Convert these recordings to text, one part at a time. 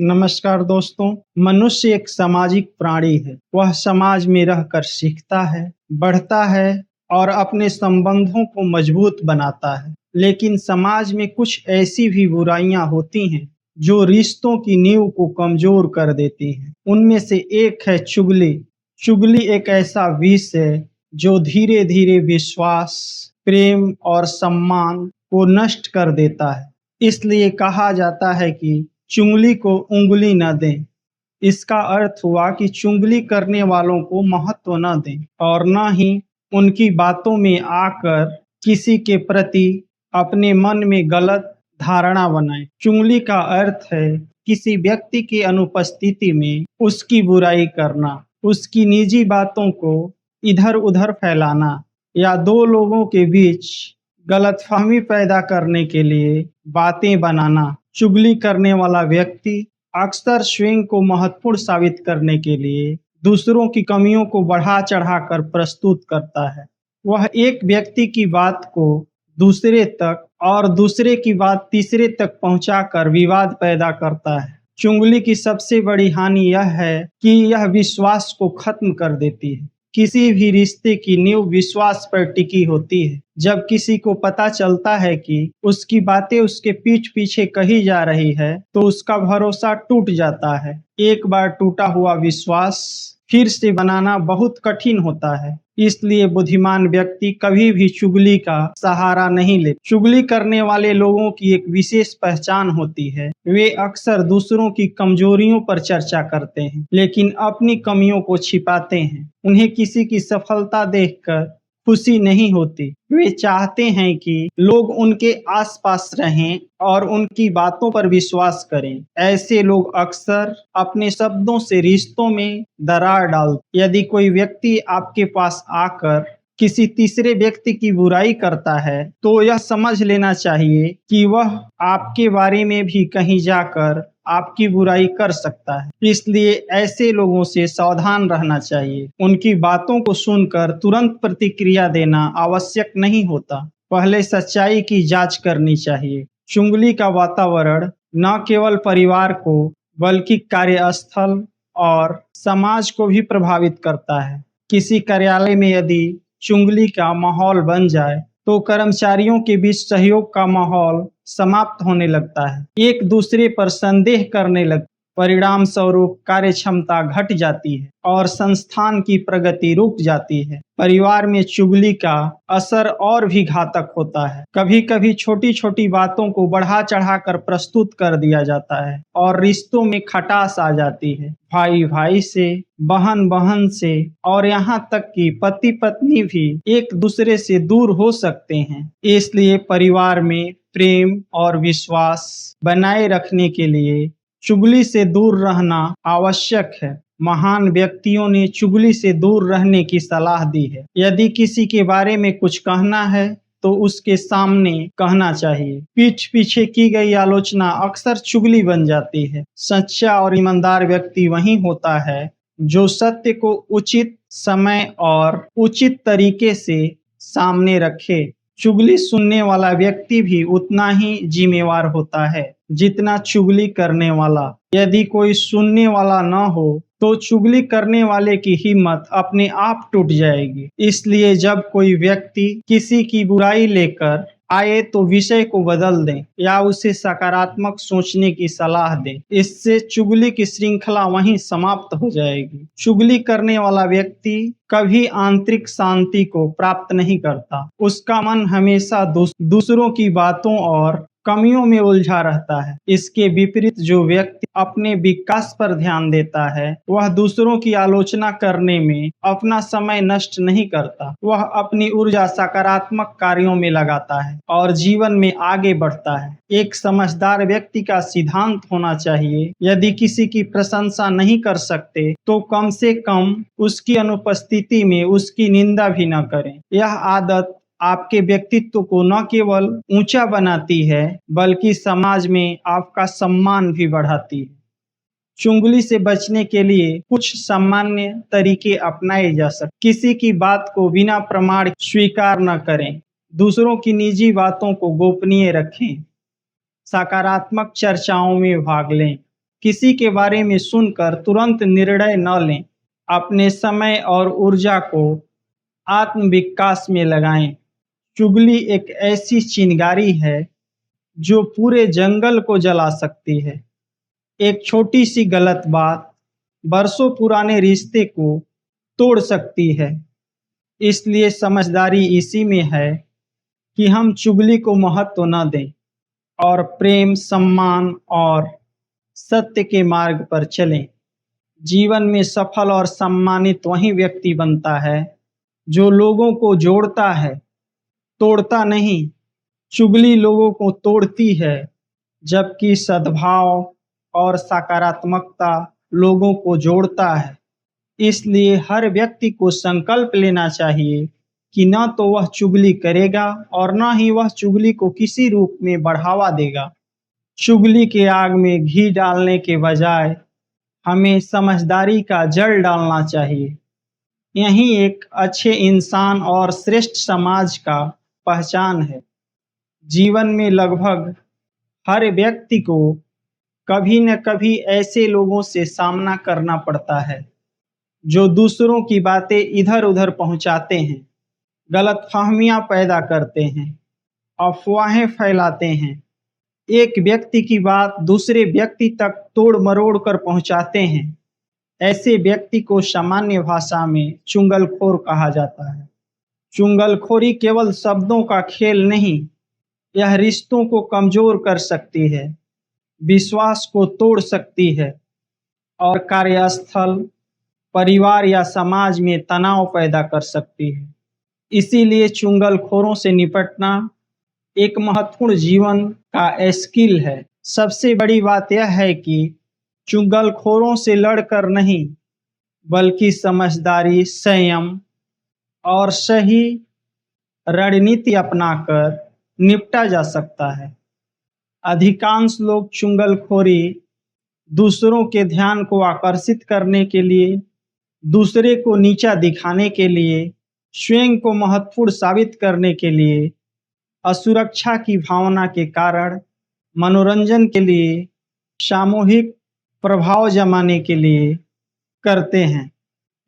नमस्कार दोस्तों। मनुष्य एक सामाजिक प्राणी है। वह समाज में रहकर सीखता है, बढ़ता है और अपने संबंधों को मजबूत बनाता है। लेकिन समाज में कुछ ऐसी भी बुराइयां होती हैं जो रिश्तों की नींव को कमजोर कर देती हैं। उनमें से एक है चुगली। चुगली एक ऐसा विष है जो धीरे धीरे विश्वास, प्रेम और सम्मान को नष्ट कर देता है। इसलिए कहा जाता है कि चुंगली को उंगली न दें। इसका अर्थ हुआ कि चुगली करने वालों को महत्व न दें और न ही उनकी बातों में आकर किसी के प्रति अपने मन में गलत धारणा बनाएं। चुगली का अर्थ है किसी व्यक्ति की अनुपस्थिति में उसकी बुराई करना, उसकी निजी बातों को इधर-उधर फैलाना या दो लोगों के बीच गलतफहमी पैदा करने के लिए बातें बनाना। चुगली करने वाला व्यक्ति अक्सर स्वयं को महत्वपूर्ण साबित करने के लिए दूसरों की कमियों को बढ़ा चढ़ाकर प्रस्तुत करता है। वह एक व्यक्ति की बात को दूसरे तक और दूसरे की बात तीसरे तक पहुंचाकर विवाद पैदा करता है। चुगली की सबसे बड़ी हानि यह है कि यह विश्वास को खत्म कर देती है। किसी भी रिश्ते की नींव विश्वास पर टिकी होती है। जब किसी को पता चलता है कि उसकी बातें उसके पीठ पीछे कही जा रही है, तो उसका भरोसा टूट जाता है। एक बार टूटा हुआ विश्वास फिर से बनाना बहुत कठिन होता है। इसलिए बुद्धिमान व्यक्ति कभी भी चुगली का सहारा नहीं ले। चुगली करने वाले लोगों की एक विशेष पहचान होती है। वे अक्सर दूसरों की कमजोरियों पर चर्चा करते हैं, लेकिन अपनी कमियों को छिपाते हैं। उन्हें किसी की सफलता देखकर खुशी नहीं होती। वे चाहते हैं कि लोग उनके आसपास रहें और उनकी बातों पर विश्वास करें। ऐसे लोग अक्सर अपने शब्दों से रिश्तों में दरार डालते। यदि कोई व्यक्ति आपके पास आकर किसी तीसरे व्यक्ति की बुराई करता है, तो यह समझ लेना चाहिए कि वह आपके बारे में भी कहीं जाकर आपकी बुराई कर सकता है। इसलिए ऐसे लोगों से सावधान रहना चाहिए। उनकी बातों को सुनकर तुरंत प्रतिक्रिया देना आवश्यक नहीं होता। पहले सच्चाई की जांच करनी चाहिए। चुगली का वातावरण न केवल परिवार को बल्कि कार्यस्थल और समाज को भी प्रभावित करता है। किसी कार्यालय में यदि चुगली का माहौल बन जाए, तो कर्मचारियों के बीच सहयोग का माहौल समाप्त होने लगता है। एक दूसरे पर संदेह करने लगते। परिणाम स्वरूप कार्य क्षमता घट जाती है और संस्थान की प्रगति रुक जाती है। परिवार में चुगली का असर और भी घातक होता है। कभी कभी छोटी छोटी बातों को बढ़ा चढ़ाकर प्रस्तुत कर दिया जाता है और रिश्तों में खटास आ जाती है। भाई भाई से, बहन बहन से और यहाँ तक कि पति पत्नी भी एक दूसरे से दूर हो सकते हैं। इसलिए परिवार में प्रेम और विश्वास बनाए रखने के लिए चुगली से दूर रहना आवश्यक है। महान व्यक्तियों ने चुगली से दूर रहने की सलाह दी है। यदि किसी के बारे में कुछ कहना है, तो उसके सामने कहना चाहिए। पीठ पीछे की गई आलोचना अक्सर चुगली बन जाती है। सच्चा और ईमानदार व्यक्ति वही होता है जो सत्य को उचित समय और उचित तरीके से सामने रखे। चुगली सुनने वाला व्यक्ति भी उतना ही जिम्मेवार होता है जितना चुगली करने वाला। यदि कोई सुनने वाला न हो, तो चुगली करने वाले की हिम्मत अपने आप टूट जाएगी। इसलिए जब कोई व्यक्ति किसी की बुराई लेकर आए, तो विषय को बदल दें या उसे सकारात्मक सोचने की सलाह दें। इससे चुगली की श्रृंखला वहीं समाप्त हो जाएगी। चुगली करने वाला व्यक्ति कभी आंतरिक शांति को प्राप्त नहीं करता। उसका मन हमेशा दूसरों की बातों और कमियों में उलझा रहता है। इसके विपरीत जो व्यक्ति अपने विकास पर ध्यान देता है, वह दूसरों की आलोचना करने में अपना समय नष्ट नहीं करता। वह अपनी ऊर्जा सकारात्मक कार्यों में लगाता है और जीवन में आगे बढ़ता है। एक समझदार व्यक्ति का सिद्धांत होना चाहिए, यदि किसी की प्रशंसा नहीं कर सकते, तो कम से कम उसकी अनुपस्थिति में उसकी निंदा भी न करें। यह आदत आपके व्यक्तित्व को न केवल ऊंचा बनाती है, बल्कि समाज में आपका सम्मान भी बढ़ाती है। चुगली से बचने के लिए कुछ सामान्य तरीके अपनाए जा सकते। किसी की बात को बिना प्रमाण स्वीकार न करें। दूसरों की निजी बातों को गोपनीय रखें। सकारात्मक चर्चाओं में भाग लें। किसी के बारे में सुनकर तुरंत निर्णय न लें। अपने समय और ऊर्जा को आत्मविकास में लगाएं। चुगली एक ऐसी चिंगारी है जो पूरे जंगल को जला सकती है। एक छोटी सी गलत बात बरसों पुराने रिश्ते को तोड़ सकती है। इसलिए समझदारी इसी में है कि हम चुगली को महत्व न दें और प्रेम, सम्मान और सत्य के मार्ग पर चलें। जीवन में सफल और सम्मानित वही व्यक्ति बनता है जो लोगों को जोड़ता है, तोड़ता नहीं। चुगली लोगों को तोड़ती है, जबकि सद्भाव और सकारात्मकता लोगों को जोड़ता है। इसलिए हर व्यक्ति को संकल्प लेना चाहिए कि न तो वह चुगली करेगा और न ही वह चुगली को किसी रूप में बढ़ावा देगा। चुगली के आग में घी डालने के बजाय हमें समझदारी का जल डालना चाहिए। यही एक अच्छे इंसान और श्रेष्ठ समाज का पहचान है। जीवन में लगभग हर व्यक्ति को कभी न कभी ऐसे लोगों से सामना करना पड़ता है जो दूसरों की बातें इधर-उधर पहुंचाते हैं, गलतफहमियां पैदा करते हैं, अफवाहें फैलाते हैं, एक व्यक्ति की बात दूसरे व्यक्ति तक तोड़ मरोड़ कर पहुंचाते हैं। ऐसे व्यक्ति को सामान्य भाषा में चुगलखोर कहा जाता है। चुगलखोरी केवल शब्दों का खेल नहीं, यह रिश्तों को कमजोर कर सकती है, विश्वास को तोड़ सकती है और कार्यस्थल, परिवार या समाज में तनाव पैदा कर सकती है। इसीलिए चुगलखोरों से निपटना एक महत्वपूर्ण जीवन का स्किल है। सबसे बड़ी बात यह है कि चुगलखोरों से लड़कर नहीं, बल्कि समझदारी, संयम और सही रणनीति अपनाकर निपटा जा सकता है। अधिकांश लोग चुगलखोरी दूसरों के ध्यान को आकर्षित करने के लिए, दूसरे को नीचा दिखाने के लिए, स्वयं को महत्वपूर्ण साबित करने के लिए, असुरक्षा की भावना के कारण, मनोरंजन के लिए, सामूहिक प्रभाव जमाने के लिए करते हैं।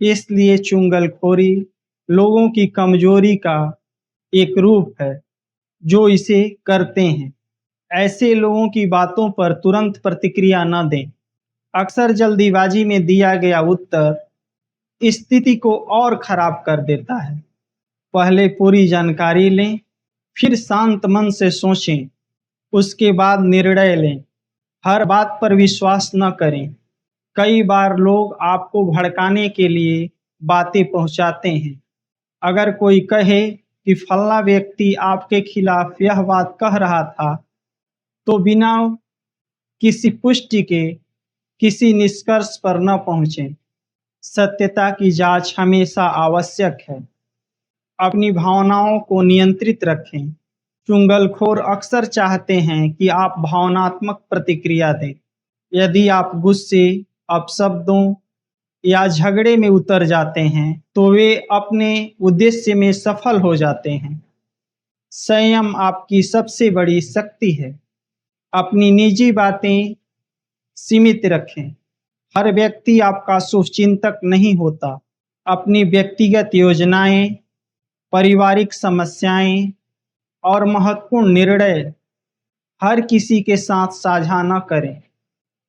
इसलिए चुगलखोरी लोगों की कमजोरी का एक रूप है जो इसे करते हैं। ऐसे लोगों की बातों पर तुरंत प्रतिक्रिया न दें। अक्सर जल्दीबाजी में दिया गया उत्तर स्थिति को और खराब कर देता है। पहले पूरी जानकारी लें, फिर शांत मन से सोचें, उसके बाद निर्णय लें। हर बात पर विश्वास न करें। कई बार लोग आपको भड़काने के लिए बातें पहुंचाते हैं। अगर कोई कहे कि फलाना व्यक्ति आपके खिलाफ यह बात कह रहा था, तो बिना किसी पुष्टि के किसी निष्कर्ष पर न पहुंचें। सत्यता की जांच हमेशा आवश्यक है। अपनी भावनाओं को नियंत्रित रखें। चुगलखोर अक्सर चाहते हैं कि आप भावनात्मक प्रतिक्रिया दें। यदि आप गुस्से, अपशब्दों या झगड़े में उतर जाते हैं, तो वे अपने उद्देश्य में सफल हो जाते हैं। संयम आपकी सबसे बड़ी शक्ति है। अपनी निजी बातें सीमित रखें। हर व्यक्ति आपका शुभचिंतक नहीं होता। अपनी व्यक्तिगत योजनाएं, पारिवारिक समस्याएं और महत्वपूर्ण निर्णय हर किसी के साथ साझा न करें।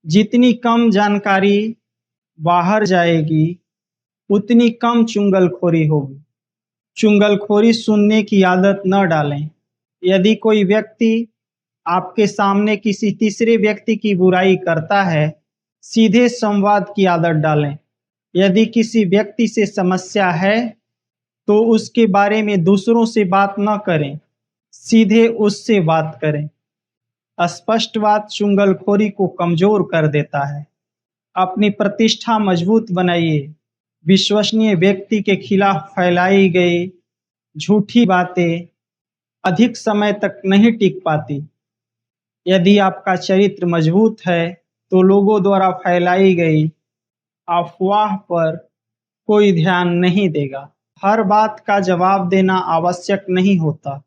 जितनी कम जानकारी बाहर जाएगी, उतनी कम चुगलखोरी होगी। चुगलखोरी सुनने की आदत न डालें। यदि कोई व्यक्ति आपके सामने किसी तीसरे व्यक्ति की बुराई करता है, सीधे संवाद की आदत डालें। यदि किसी व्यक्ति से समस्या है, तो उसके बारे में दूसरों से बात न करें, सीधे उससे बात करें। स्पष्ट बात चुगलखोरी को कमजोर कर देता है। अपनी प्रतिष्ठा मजबूत बनाइए। विश्वसनीय व्यक्ति के खिलाफ फैलाई गई झूठी बातें अधिक समय तक नहीं टिक पाती। यदि आपका चरित्र मजबूत है, तो लोगों द्वारा फैलाई गई अफवाह पर कोई ध्यान नहीं देगा। हर बात का जवाब देना आवश्यक नहीं होता।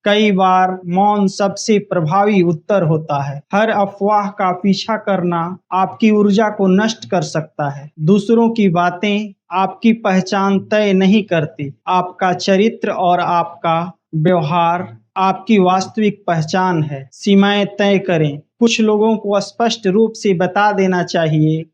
कई बार मौन सबसे प्रभावी उत्तर होता है। हर अफवाह का पीछा करना आपकी ऊर्जा को नष्ट कर सकता है। दूसरों की बातें आपकी पहचान तय नहीं करती। आपका चरित्र और आपका व्यवहार आपकी वास्तविक पहचान है। सीमाएं तय करें। कुछ लोगों को स्पष्ट रूप से बता देना चाहिए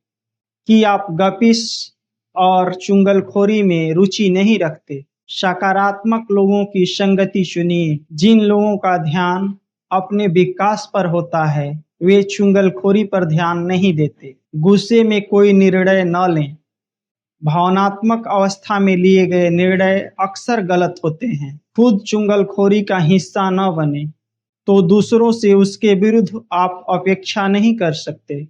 कि आप गपिश और चुगलखोरी में रुचि नहीं रखते। सकारात्मक लोगों की संगति चुनिए। जिन लोगों का ध्यान अपने विकास पर होता है, वे चुगलखोरी पर ध्यान नहीं देते। गुस्से में कोई निर्णय न लें। भावनात्मक अवस्था में लिए गए निर्णय अक्सर गलत होते हैं। खुद चुगलखोरी का हिस्सा न बने, तो दूसरों से उसके विरुद्ध आप अपेक्षा नहीं कर सकते।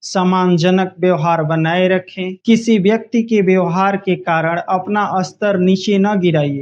सम्मानजनक व्यवहार बनाए रखें। किसी व्यक्ति के व्यवहार के कारण अपना स्तर नीचे न गिराइए।